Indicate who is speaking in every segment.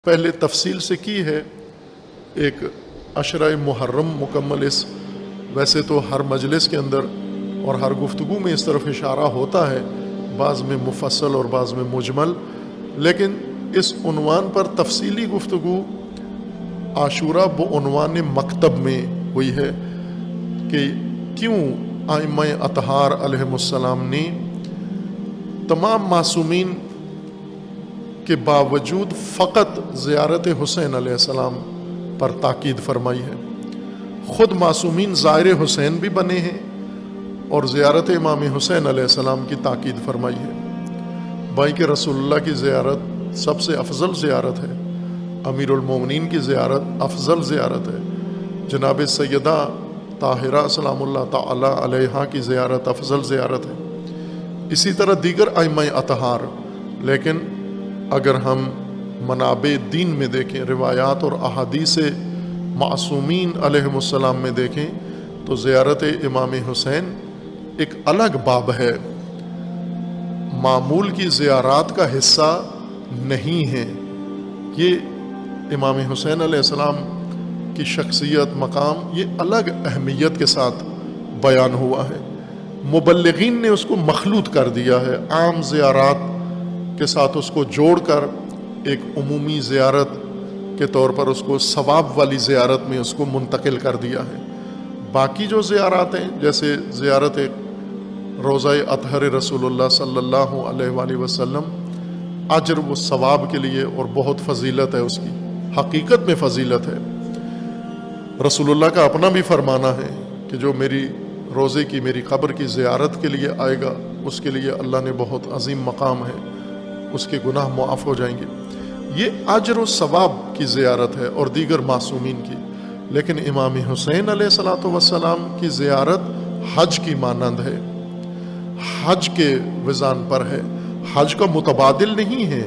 Speaker 1: پہلے تفصیل سے کی ہے. ایک عشرہ محرم مکمل ویسے تو ہر مجلس کے اندر اور ہر گفتگو میں اس طرف اشارہ ہوتا ہے، بعض میں مفصل اور بعض میں مجمل، لیکن اس عنوان پر تفصیلی گفتگو عاشورہ بعنوان مکتب میں ہوئی ہے کہ کیوں ائمہ اطہار علیہم السلام نے تمام معصومین کے باوجود فقط زیارت حسین علیہ السلام پر تاکید فرمائی ہے. خود معصومین زائر حسین بھی بنے ہیں اور زیارت امام حسین علیہ السلام کی تاکید فرمائی ہے. بھائی کہ رسول اللہ کی زیارت سب سے افضل زیارت ہے، امیر المومنین کی زیارت افضل زیارت ہے، جناب سیدہ طاہرہ سلام اللہ تعالی علیہا کی زیارت افضل زیارت ہے، اسی طرح دیگر ائمہ اطہار. لیکن اگر ہم منابع دین میں دیکھیں، روایات اور احادیث معصومین علیہم السلام میں دیکھیں تو زیارت امام حسین ایک الگ باب ہے، معمول کی زیارات کا حصہ نہیں ہے. یہ امام حسین علیہ السلام کی شخصیت، مقام، یہ الگ اہمیت کے ساتھ بیان ہوا ہے. مبلغین نے اس کو مخلوط کر دیا ہے، عام زیارات کے ساتھ اس کو جوڑ کر ایک عمومی زیارت کے طور پر اس کو ثواب والی زیارت میں اس کو منتقل کر دیا ہے. باقی جو زیارات ہیں جیسے زیارت روضہ اطہر رسول اللہ صلی اللہ علیہ وآلہ وسلم، اجر و ثواب کے لیے اور بہت فضیلت ہے، اس کی حقیقت میں فضیلت ہے. رسول اللہ کا اپنا بھی فرمانا ہے کہ جو میری روزے کی، میری قبر کی زیارت کے لیے آئے گا اس کے لیے اللہ نے بہت عظیم مقام ہے، اس کے گناہ معاف ہو جائیں گے. یہ اجر و ثواب کی زیارت ہے اور دیگر معصومین کی. لیکن امام حسین علیہ الصلوۃ والسلام کی زیارت حج کی مانند ہے، حج کے وزان پر ہے، حج کا متبادل نہیں ہے،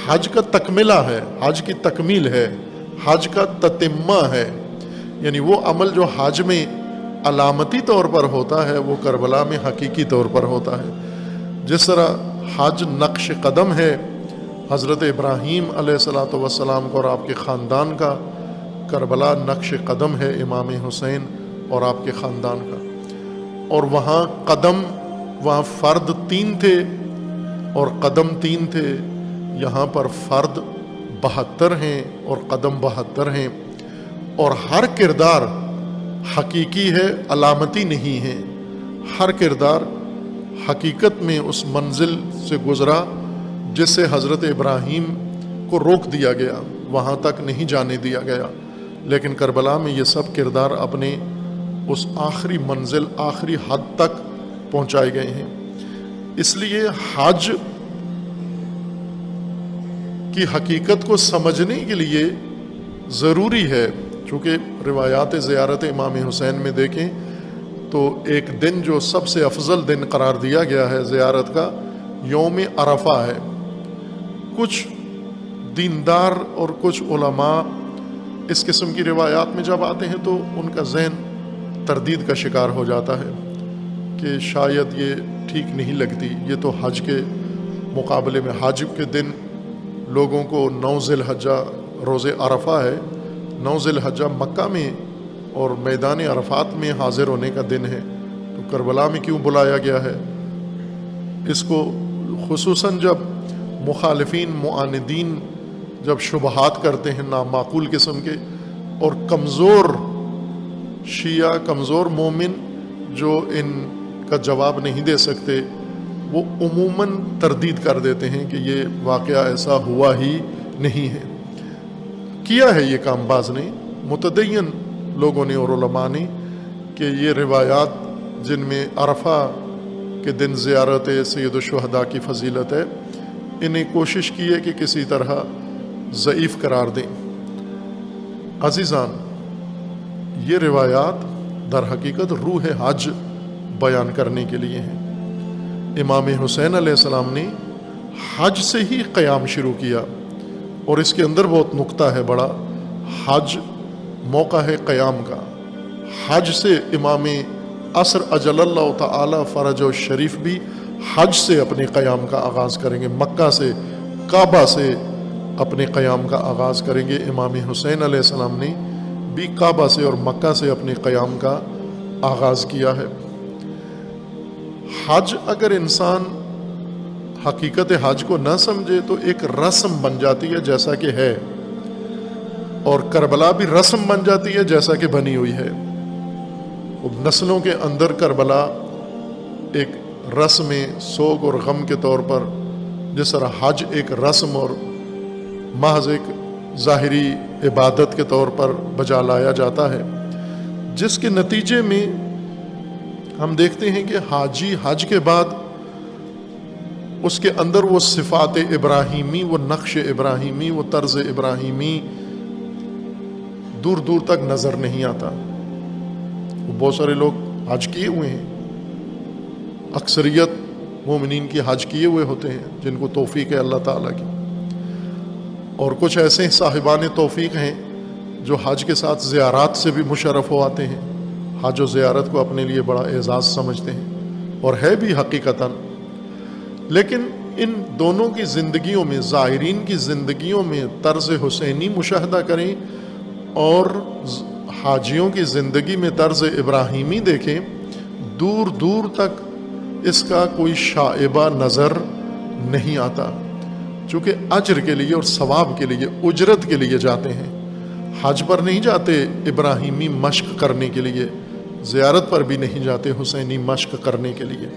Speaker 1: حج کا تکملہ ہے، حج کی تکمیل ہے، حج کا تتمہ ہے. یعنی وہ عمل جو حج میں علامتی طور پر ہوتا ہے وہ کربلا میں حقیقی طور پر ہوتا ہے. جس طرح حج نقش قدم ہے حضرت ابراہیم علیہ الصلوۃ والسلام کا اور آپ کے خاندان کا، کربلا نقش قدم ہے امام حسین اور آپ کے خاندان کا. اور وہاں قدم، وہاں فرد 3 تھے اور قدم 3 تھے، یہاں پر فرد 72 ہیں اور قدم 72 ہیں. اور ہر کردار حقیقی ہے، علامتی نہیں ہے. ہر کردار حقیقت میں اس منزل سے گزرا جس سے حضرت ابراہیم کو روک دیا گیا، وہاں تک نہیں جانے دیا گیا. لیکن کربلا میں یہ سب کردار اپنے اس آخری منزل، آخری حد تک پہنچائے گئے ہیں. اس لیے حج کی حقیقت کو سمجھنے کے لیے ضروری ہے، چونکہ روایات زیارت امام حسین میں دیکھیں تو ایک دن جو سب سے افضل دن قرار دیا گیا ہے زیارت کا، یوم عرفہ ہے. کچھ دیندار اور کچھ علماء اس قسم کی روایات میں جب آتے ہیں تو ان کا ذہن تردید کا شکار ہو جاتا ہے کہ شاید یہ ٹھیک نہیں لگتی. یہ تو حج کے مقابلے میں، حج کے دن لوگوں کو 9 ذی الحجہ روز عرفہ ہے، 9 ذی الحجہ مکہ میں اور میدان عرفات میں حاضر ہونے کا دن ہے، تو کربلا میں کیوں بلایا گیا ہے؟ اس کو خصوصاً جب مخالفین، معاندین جب شبہات کرتے ہیں نامعقول قسم کے، اور کمزور شیعہ، کمزور مومن جو ان کا جواب نہیں دے سکتے، وہ عموماً تردید کر دیتے ہیں کہ یہ واقعہ ایسا ہوا ہی نہیں ہے. کیا ہے یہ کام باز نے، متدین لوگوں نے اور علماء نے، کہ یہ روایات جن میں عرفہ کے دن زیارت سید الشہداء کی فضیلت ہے، انہیں کوشش کی ہے کہ کسی طرح ضعیف قرار دیں. عزیزان، یہ روایات در حقیقت روح حج بیان کرنے کے لیے ہیں. امام حسین علیہ السلام نے حج سے ہی قیام شروع کیا، اور اس کے اندر بہت نکتہ ہے بڑا. حج موقع ہے قیام کا. حج سے امام عصر اجل اللہ تعالی فرج و شریف بھی حج سے اپنے قیام کا آغاز کریں گے، مکہ سے، کعبہ سے اپنے قیام کا آغاز کریں گے۔ امام حسین علیہ السلام نے بھی کعبہ سے اور مکہ سے اپنے قیام کا آغاز کیا ہے۔ حج اگر انسان حقیقت حج کو نہ سمجھے تو ایک رسم بن جاتی ہے جیسا کہ ہے، اور کربلا بھی رسم بن جاتی ہے جیسا کہ بنی ہوئی ہے۔ نسلوں کے اندر کربلا ایک رسم سوگ اور غم کے طور پر، جس طرح حج ایک رسم اور محض ایک ظاہری عبادت کے طور پر بجا لایا جاتا ہے، جس کے نتیجے میں ہم دیکھتے ہیں کہ حاجی حج کے بعد اس کے اندر وہ صفات ابراہیمی، وہ نقش ابراہیمی، وہ طرز ابراہیمی دور دور تک نظر نہیں آتا۔ بہت سارے لوگ حج کیے ہوئے ہیں، اکثریت مومنین کی حج کیے ہوئے ہوتے ہیں جن کو توفیق ہے اللہ تعالیٰ کی، اور کچھ ایسے صاحبان توفیق ہیں جو حج کے ساتھ زیارات سے بھی مشرف ہو آتے ہیں، حج و زیارت کو اپنے لیے بڑا اعزاز سمجھتے ہیں، اور ہے بھی حقیقتاً۔ لیکن ان دونوں کی زندگیوں میں، زائرین کی زندگیوں میں طرز حسینی مشاہدہ کریں اور حاجیوں کی زندگی میں طرز ابراہیمی دیکھیں، دور دور تک اس کا کوئی شائبہ نظر نہیں آتا، چونکہ اجر کے لیے اور ثواب کے لیے، اجرت کے لیے جاتے ہیں۔ حج پر نہیں جاتے ابراہیمی مشق کرنے کے لیے، زیارت پر بھی نہیں جاتے حسینی مشق کرنے کے لیے،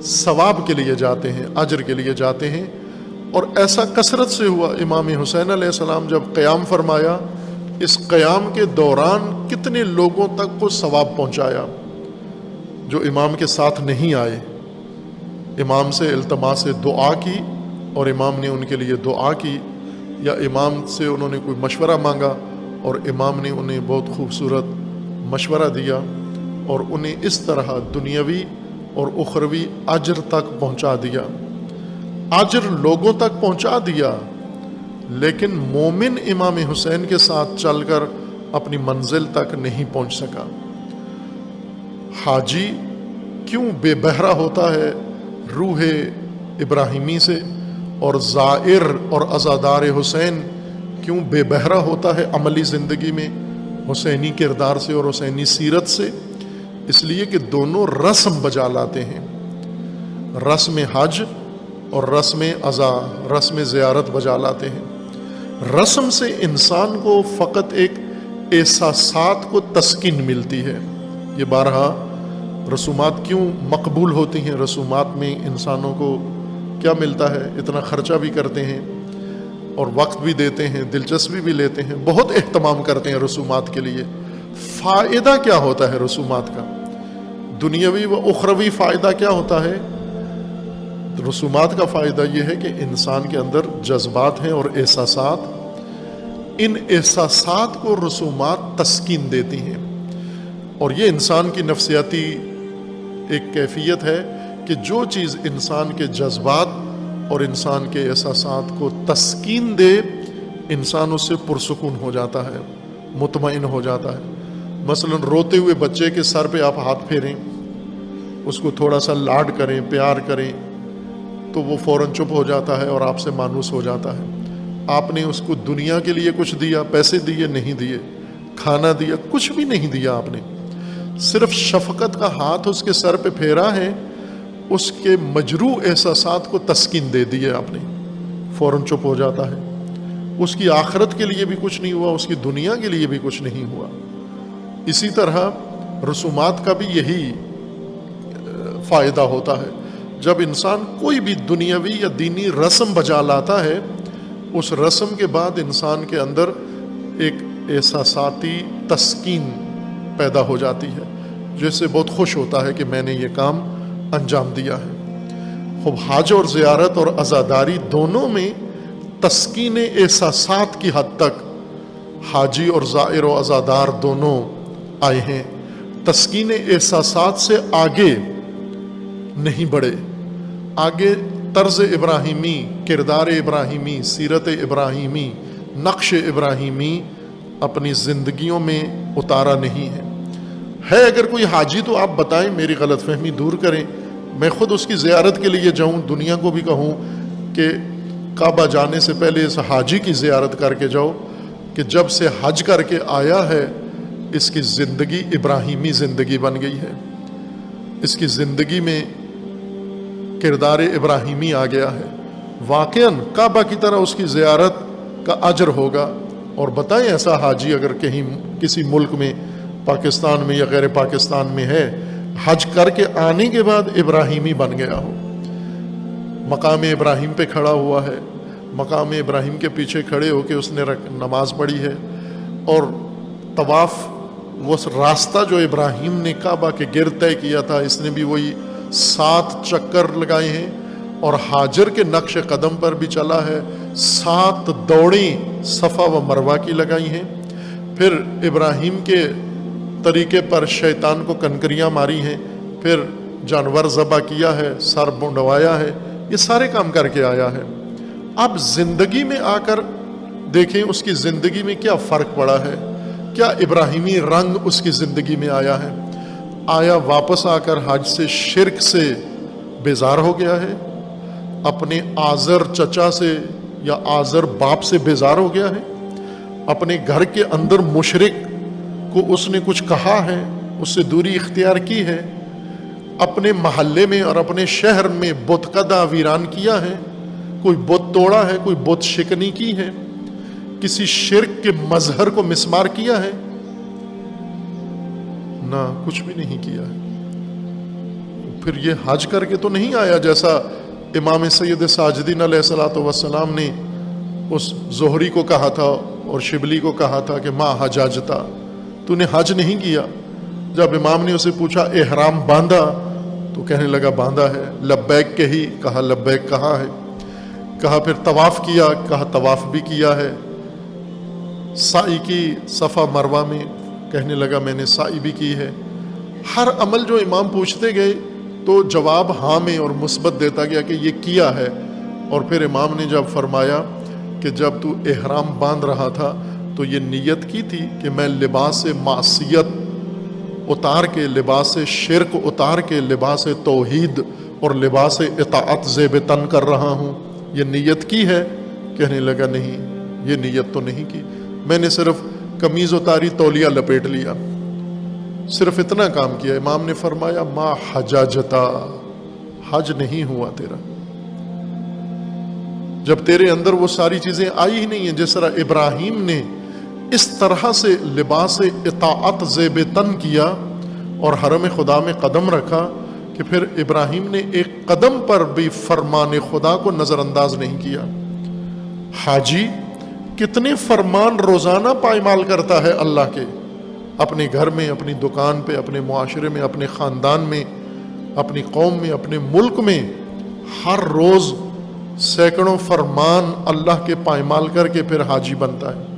Speaker 1: ثواب کے لیے جاتے ہیں، اجر کے لیے جاتے ہیں۔ اور ایسا کثرت سے ہوا۔ امام حسین علیہ السلام جب قیام فرمایا، اس قیام کے دوران کتنے لوگوں تک کو ثواب پہنچایا جو امام کے ساتھ نہیں آئے۔ امام سے التماس دعا کی اور امام نے ان کے لیے دعا کی، یا امام سے انہوں نے کوئی مشورہ مانگا اور امام نے انہیں بہت خوبصورت مشورہ دیا، اور انہیں اس طرح دنیاوی اور اخروی اجر تک پہنچا دیا۔ اجر لوگوں تک پہنچا دیا، لیکن مومن امام حسین کے ساتھ چل کر اپنی منزل تک نہیں پہنچ سکا۔ حاجی کیوں بے بہرہ ہوتا ہے روح ابراہیمی سے، اور زائر اور عزادار حسین کیوں بے بہرہ ہوتا ہے عملی زندگی میں حسینی کردار سے اور حسینی سیرت سے؟ اس لیے کہ دونوں رسم بجا لاتے ہیں، رسم حج اور رسم عزا، رسم زیارت بجا لاتے ہیں۔ رسم سے انسان کو فقط ایک احساسات کو تسکین ملتی ہے۔ یہ بارہا رسومات کیوں مقبول ہوتی ہیں؟ رسومات میں انسانوں کو کیا ملتا ہے؟ اتنا خرچہ بھی کرتے ہیں اور وقت بھی دیتے ہیں، دلچسپی بھی لیتے ہیں، بہت اہتمام کرتے ہیں رسومات کے لیے۔ فائدہ کیا ہوتا ہے رسومات کا؟ دنیاوی و اخروی فائدہ کیا ہوتا ہے؟ رسومات کا فائدہ یہ ہے کہ انسان کے اندر جذبات ہیں اور احساسات، ان احساسات کو رسومات تسکین دیتی ہیں، اور یہ انسان کی نفسیاتی ایک کیفیت ہے کہ جو چیز انسان کے جذبات اور انسان کے احساسات کو تسکین دے، انسان اس سے پرسکون ہو جاتا ہے، مطمئن ہو جاتا ہے۔ مثلا روتے ہوئے بچے کے سر پہ آپ ہاتھ پھیریں، اس کو تھوڑا سا لاڈ کریں، پیار کریں، تو وہ فوراً چپ ہو جاتا ہے اور آپ سے مانوس ہو جاتا ہے۔ آپ نے اس کو دنیا کے لیے کچھ دیا، پیسے دیے نہیں دیے، کھانا دیا، کچھ بھی نہیں دیا، آپ نے صرف شفقت کا ہاتھ اس کے سر پہ پھیرا ہے، اس کے مجروح احساسات کو تسکین دے دی ہے آپ نے، فوراً چپ ہو جاتا ہے۔ اس کی آخرت کے لیے بھی کچھ نہیں ہوا، اس کی دنیا کے لیے بھی کچھ نہیں ہوا۔ اسی طرح رسومات کا بھی یہی فائدہ ہوتا ہے۔ جب انسان کوئی بھی دنیاوی یا دینی رسم بجا لاتا ہے، اس رسم کے بعد انسان کے اندر ایک احساساتی تسکین پیدا ہو جاتی ہے، جس سے بہت خوش ہوتا ہے کہ میں نے یہ کام انجام دیا ہے۔ خوب حج اور زیارت اور عزاداری دونوں میں تسکین احساسات کی حد تک حاجی اور زائر و عزادار دونوں آئے ہیں، تسکین احساسات سے آگے نہیں بڑھے۔ آگے طرز ابراہیمی، کردار ابراہیمی، سیرت ابراہیمی، نقش ابراہیمی اپنی زندگیوں میں اتارا نہیں ہے۔ اگر کوئی حاجی تو آپ بتائیں، میری غلط فہمی دور کریں، میں خود اس کی زیارت کے لیے جاؤں، دنیا کو بھی کہوں کہ کعبہ جانے سے پہلے اس حاجی کی زیارت کر کے جاؤ کہ جب سے حج کر کے آیا ہے اس کی زندگی ابراہیمی زندگی بن گئی ہے، اس کی زندگی میں کردار ابراہیمی آ گیا ہے، واقعاً کعبہ کی طرح اس کی زیارت کا اجر ہوگا۔ اور بتائیں ایسا حاجی اگر کہیں کسی ملک میں، پاکستان میں یا غیر پاکستان میں ہے، حج کر کے آنے کے بعد ابراہیمی بن گیا ہو، مقام ابراہیم پہ کھڑا ہوا ہے، مقام ابراہیم کے پیچھے کھڑے ہو کے اس نے نماز پڑھی ہے، اور طواف وہ راستہ جو ابراہیم نے کعبہ کے گرد طے کیا تھا اس نے بھی وہی 7 چکر لگائے ہیں، اور حاجر کے نقش قدم پر بھی چلا ہے، 7 دوڑیں صفا و مروہ کی لگائی ہیں، پھر ابراہیم کے طریقے پر شیطان کو کنکریاں ماری ہیں، پھر جانور ذبح کیا ہے، سر منڈوایا ہے، یہ سارے کام کر کے آیا ہے۔ اب زندگی میں آ کر دیکھیں اس کی زندگی میں کیا فرق پڑا ہے، کیا ابراہیمی رنگ اس کی زندگی میں آیا ہے؟ آیا واپس آ کر حج سے شرک سے بیزار ہو گیا ہے؟ اپنے آزر چچا سے یا آزر باپ سے بیزار ہو گیا ہے؟ اپنے گھر کے اندر مشرک کو اس نے کچھ کہا ہے، اس سے دوری اختیار کی ہے؟ اپنے محلے میں اور اپنے شہر میں بت قدہ ویران کیا ہے؟ کوئی بت توڑا ہے، کوئی بت شکنی کی ہے، کسی شرک کے مظہر کو مسمار کیا ہے؟ نہ، کچھ بھی نہیں کیا ہے۔ پھر یہ حج کر کے تو نہیں آیا جیسا امام سید ساجدین علیہ الصلوۃ والسلام نے اس زہری کو کہا تھا اور شبلی کو کہا تھا کہ ما حجاجتا، تو نے حج نہیں کیا۔ جب امام نے اسے پوچھا احرام باندھا تو کہنے لگا باندھا ہے۔ لبیک کہی، کہا لبیک کہاں ہے؟ کہا پھر طواف کیا، کہا طواف بھی کیا ہے۔ سعی کی صفا مروہ میں، کہنے لگا میں نے سعی بھی کی ہے۔ ہر عمل جو امام پوچھتے گئے تو جواب ہاں میں اور مثبت دیتا گیا کہ یہ کیا ہے۔ اور پھر امام نے جب فرمایا کہ جب تو احرام باندھ رہا تھا تو یہ نیت کی تھی کہ میں لباس معصیت اتار کے، لباس شرک اتار کے لباس توحید اور لباس اطاعت زیب تن کر رہا ہوں، یہ نیت کی ہے؟ کہنے لگا نہیں، یہ نیت تو نہیں کی، میں نے صرف قمیض اتاری، تولیہ لپیٹ لیا، صرف اتنا کام کیا۔ امام نے فرمایا ما حجاجتا، حج نہیں ہوا تیرا، جب تیرے اندر وہ ساری چیزیں آئی ہی نہیں ہیں۔ جس طرح ابراہیم نے اس طرح سے لباس اطاعت زیب تن کیا اور حرم خدا میں قدم رکھا کہ پھر ابراہیم نے ایک قدم پر بھی فرمان خدا کو نظر انداز نہیں کیا۔ حاجی کتنے فرمان روزانہ پائمال کرتا ہے اللہ کے، اپنے گھر میں، اپنی دکان پہ، اپنے معاشرے میں، اپنے خاندان میں، اپنی قوم میں، اپنے ملک میں، ہر روز سینکڑوں فرمان اللہ کے پائمال کر کے پھر حاجی بنتا ہے۔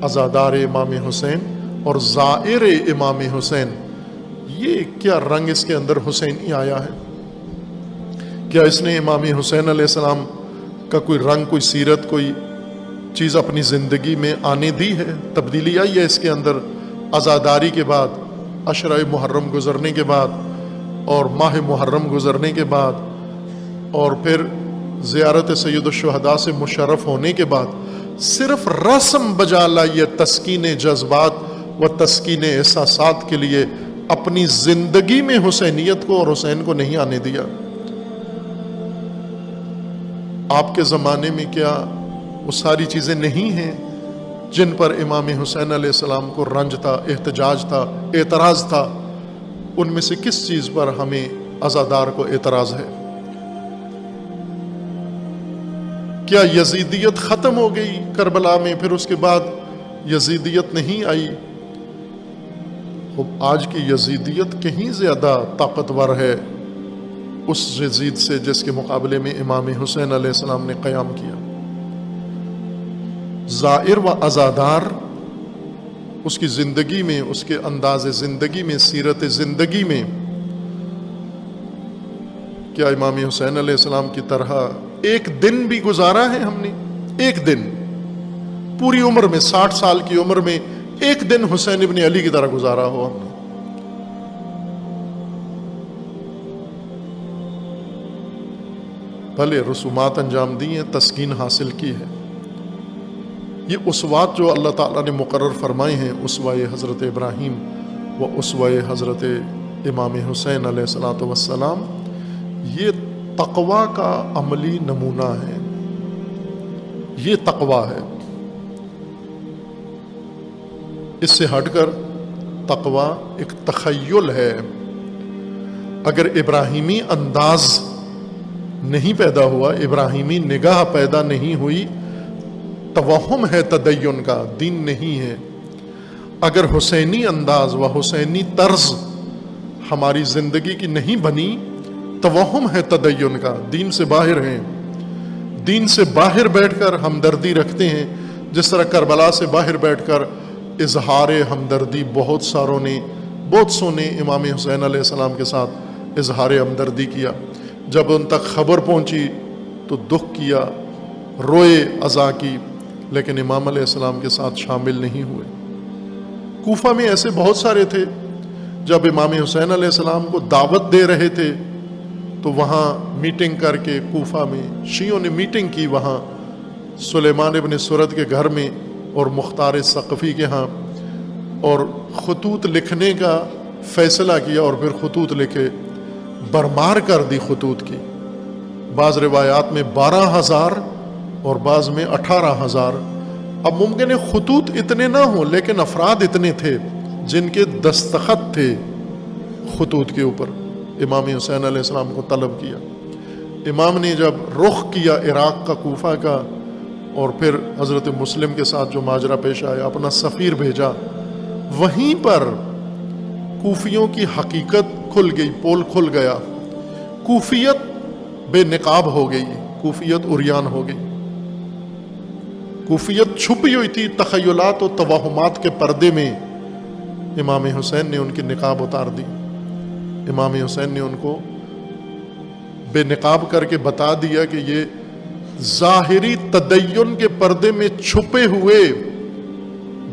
Speaker 1: عزادار امام حسین اور زائر امام حسین، یہ کیا رنگ اس کے اندر حسینی آیا ہے؟ کیا اس نے امام حسین علیہ السلام کا کوئی رنگ، کوئی سیرت، کوئی چیز اپنی زندگی میں آنے دی ہے؟ تبدیلی آئی ہے اس کے اندر عزاداری کے بعد، عشرہ محرم گزرنے کے بعد اور ماہ محرم گزرنے کے بعد اور پھر زیارت سید الشہداء سے مشرف ہونے کے بعد؟ صرف رسم بجا لائیے تسکین جذبات و تسکین احساسات کے لیے، اپنی زندگی میں حسینیت کو اور حسین کو نہیں آنے دیا۔ آپ کے زمانے میں کیا وہ ساری چیزیں نہیں ہیں جن پر امام حسین علیہ السلام کو رنج تھا، احتجاج تھا، اعتراض تھا؟ ان میں سے کس چیز پر ہمیں عزادار کو اعتراض ہے؟ کیا یزیدیت ختم ہو گئی کربلا میں، پھر اس کے بعد یزیدیت نہیں آئی؟ آج کی یزیدیت کہیں زیادہ طاقتور ہے اس یزید سے جس کے مقابلے میں امام حسین علیہ السلام نے قیام کیا۔ زائر و عزادار اس کی زندگی میں، اس کے انداز زندگی میں، سیرت زندگی میں، کیا امام حسین علیہ السلام کی طرح ایک دن بھی گزارا ہے ہم نے؟ ایک دن پوری عمر میں، 60 سال کی عمر میں ایک دن حسین ابن علی کی طرح گزارا ہو ہم نے؟ بھلے رسومات انجام دی ہیں، تسکین حاصل کی ہے۔ یہ اسوات جو اللہ تعالیٰ نے مقرر فرمائے ہیں، اسوہ حضرت ابراہیم و اسوہ حضرت امام حسین علیہ الصلاۃ والسلام، یہ تقویٰ کا عملی نمونہ ہے۔ یہ تقویٰ ہے۔ اس سے ہٹ کر تقویٰ ایک تخیل ہے۔ اگر ابراہیمی انداز نہیں پیدا ہوا، ابراہیمی نگاہ پیدا نہیں ہوئی، توہم ہے تدین کا، دین نہیں ہے۔ اگر حسینی انداز و حسینی طرز ہماری زندگی کی نہیں بنی، توہم ہے تدین کا، دین سے باہر ہیں۔ دین سے باہر بیٹھ کر ہمدردی رکھتے ہیں، جس طرح کربلا سے باہر بیٹھ کر اظہار ہمدردی بہت سو نے امام حسین علیہ السلام کے ساتھ اظہار ہمدردی کیا۔ جب ان تک خبر پہنچی تو دکھ کیا، روئے، عزا کی، لیکن امام علیہ السلام کے ساتھ شامل نہیں ہوئے۔ کوفہ میں ایسے بہت سارے تھے، جب امام حسین علیہ السلام کو دعوت دے رہے تھے تو وہاں میٹنگ کر کے، کوفہ میں شیعوں نے میٹنگ کی وہاں سلیمان ابن سرد کے گھر میں اور مختار ثقفی کے ہاں، اور خطوط لکھنے کا فیصلہ کیا، اور پھر خطوط لکھے، برمار کر دی خطوط کی۔ بعض روایات میں 12,000 اور بعض میں 18,000۔ اب ممکن ہے خطوط اتنے نہ ہوں، لیکن افراد اتنے تھے جن کے دستخط تھے خطوط کے اوپر۔ امام حسین علیہ السلام کو طلب کیا۔ امام نے جب رخ کیا عراق کا، کوفہ کا، اور پھر حضرت مسلم کے ساتھ جو ماجرا پیش آیا، اپنا سفیر بھیجا، وہیں پر کوفیوں کی حقیقت کھل گئی، پول کھل گیا۔ کوفیت بے نقاب ہو گئی، کوفیت عریان ہو گئی۔ کوفیت چھپی ہوئی تھی تخیلات و توہمات کے پردے میں، امام حسین نے ان کی نقاب اتار دی۔ امام حسین نے ان کو بے نقاب کر کے بتا دیا کہ یہ ظاہری تدین کے پردے میں چھپے ہوئے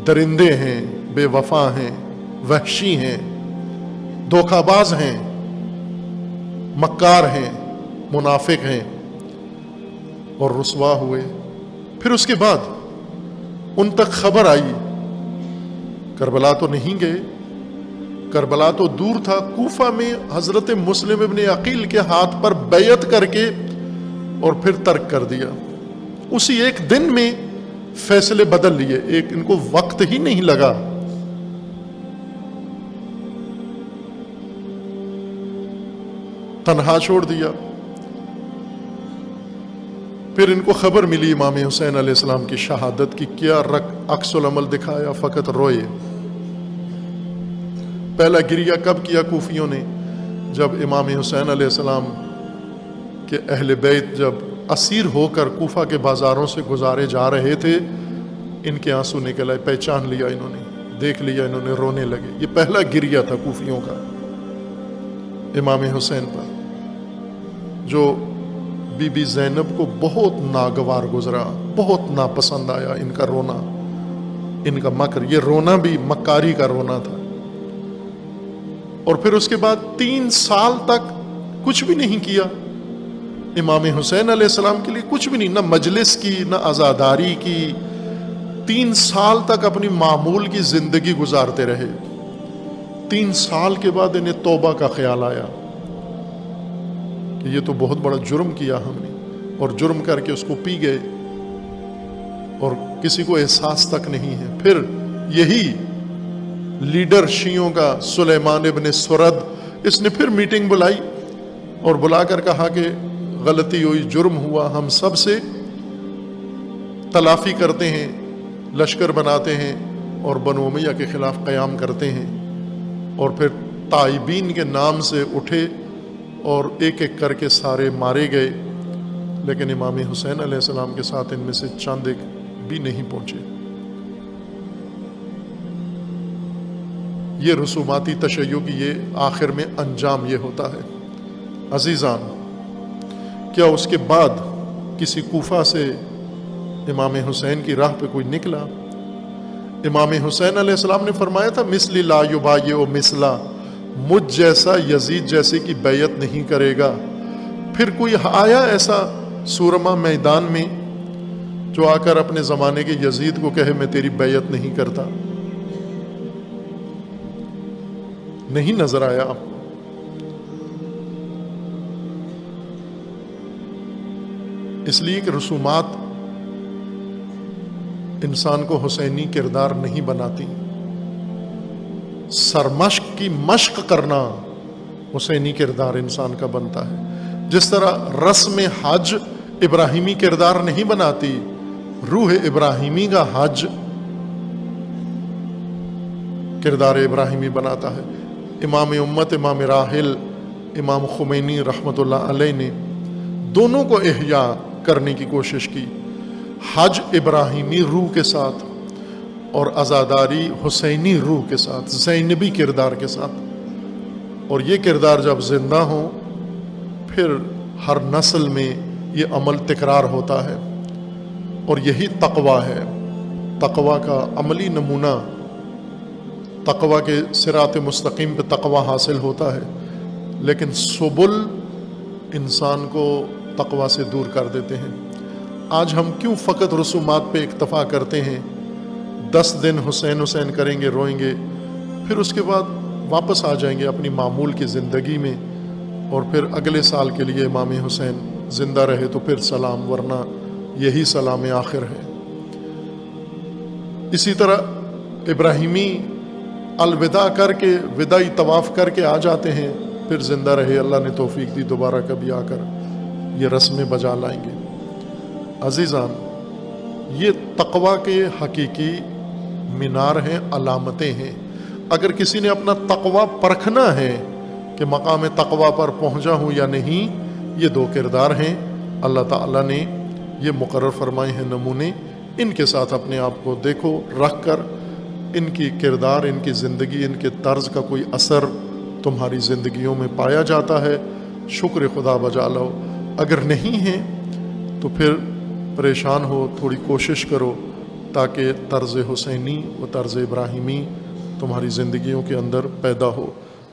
Speaker 1: درندے ہیں، بے وفا ہیں، وحشی ہیں، دھوکہ باز ہیں، مکار ہیں، منافق ہیں، اور رسوا ہوئے۔ پھر اس کے بعد ان تک خبر آئی، کربلا تو نہیں گئے، کربلا تو دور تھا، کوفہ میں حضرت مسلم ابن عقیل کے ہاتھ پر بیعت کر کے اور پھر ترک کر دیا۔ اسی ایک دن میں فیصلے بدل لیے، ان کو وقت ہی نہیں لگا۔ تنہا چھوڑ دیا۔ پھر ان کو خبر ملی امام حسین علیہ السلام کی شہادت کی، کیا عکس العمل دکھایا، فقط روئے۔ پہلا گریہ کب کیا کوفیوں نے؟ جب امام حسین علیہ السلام کہ اہل بیت جب اسیر ہو کر کوفہ کے بازاروں سے گزارے جا رہے تھے، ان کے آنسو نکل آئے، پہچان لیا انہوں نے، دیکھ لیا انہوں نے، رونے لگے۔ یہ پہلا گریہ تھا کوفیوں کا امام حسین پر، جو بی بی زینب کو بہت ناگوار گزرا، بہت ناپسند آیا ان کا رونا، ان کا مکر۔ یہ رونا بھی مکاری کا رونا تھا۔ اور پھر اس کے بعد 3 سال تک کچھ بھی نہیں کیا امام حسین علیہ السلام کے لیے، کچھ بھی نہیں، نہ مجلس کی، نہ عزاداری کی۔ 3 سال تک اپنی معمول کی زندگی گزارتے رہے۔ 3 سال کے بعد انہیں توبہ کا خیال آیا کہ یہ تو بہت بڑا جرم کیا ہم نے، اور جرم کر کے اس کو پی گئے، اور کسی کو احساس تک نہیں ہے۔ پھر یہی لیڈر شیعوں کا سلیمان ابن سرد، اس نے پھر میٹنگ بلائی اور بلا کر کہا کہ غلطی ہوئی، جرم ہوا، ہم سب سے تلافی کرتے ہیں، لشکر بناتے ہیں اور بنو امیہ کے خلاف قیام کرتے ہیں۔ اور پھر تائبین کے نام سے اٹھے اور ایک ایک کر کے سارے مارے گئے، لیکن امام حسین علیہ السلام کے ساتھ ان میں سے چند ایک بھی نہیں پہنچے۔ یہ رسوماتی تشیع کی یہ آخر میں انجام یہ ہوتا ہے۔ عزیزان، کیا اس کے بعد کسی کوفہ سے امام حسین کی راہ پہ کوئی نکلا؟ امام حسین علیہ السلام نے فرمایا تھا، مثلی لا یبایع مثلا، مجھ جیسا یزید جیسے کی بیعت نہیں کرے گا۔ پھر کوئی آیا ایسا سورما میدان میں جو آ کر اپنے زمانے کے یزید کو کہے میں تیری بیعت نہیں کرتا، نہیں نظر آیا آپ کو؟ اس لیے کہ رسومات انسان کو حسینی کردار نہیں بناتی، سرمشق کی مشق کرنا حسینی کردار انسان کا بنتا ہے۔ جس طرح رسم حج ابراہیمی کردار نہیں بناتی، روح ابراہیمی کا حج کردار ابراہیمی بناتا ہے۔ امام امت امام راحل امام خمینی رحمۃ اللہ علیہ نے دونوں کو احیاء کرنے کی کوشش کی، حج ابراہیمی روح کے ساتھ اور عزاداری حسینی روح کے ساتھ، زینبی کردار کے ساتھ۔ اور یہ کردار جب زندہ ہوں پھر ہر نسل میں یہ عمل تکرار ہوتا ہے، اور یہی تقویٰ ہے۔ تقویٰ کا عملی نمونہ، تقویٰ کے صراط مستقیم پہ تقویٰ حاصل ہوتا ہے، لیکن سبل انسان کو تقویٰ سے دور کر دیتے ہیں۔ آج ہم کیوں فقط رسومات پہ اکتفا کرتے ہیں؟ 10 دن حسین حسین کریں گے، روئیں گے، پھر اس کے بعد واپس آ جائیں گے اپنی معمول کی زندگی میں، اور پھر اگلے سال کے لیے امام حسین زندہ رہے تو پھر سلام، ورنہ یہی سلام آخر ہے۔ اسی طرح ابراہیمی الوداع کر کے، وداعی طواف کر کے آ جاتے ہیں، پھر زندہ رہے، اللہ نے توفیق دی دوبارہ کبھی آ کر یہ رسمیں بجا لائیں گے۔ عزیزان، یہ تقویٰ کے حقیقی مینار ہیں، علامتیں ہیں۔ اگر کسی نے اپنا تقویٰ پرکھنا ہے کہ مقام تقویٰ پر پہنچا ہوں یا نہیں، یہ 2 کردار ہیں اللہ تعالیٰ نے یہ مقرر فرمائے ہیں نمونے، ان کے ساتھ اپنے آپ کو دیکھو، رکھ کر ان کی کردار، ان کی زندگی، ان کے طرز کا کوئی اثر تمہاری زندگیوں میں پایا جاتا ہے، شکر خدا بجا لو۔ اگر نہیں ہے تو پھر پریشان ہو، تھوڑی کوشش کرو تاکہ طرز حسینی و طرز ابراہیمی تمہاری زندگیوں کے اندر پیدا ہو۔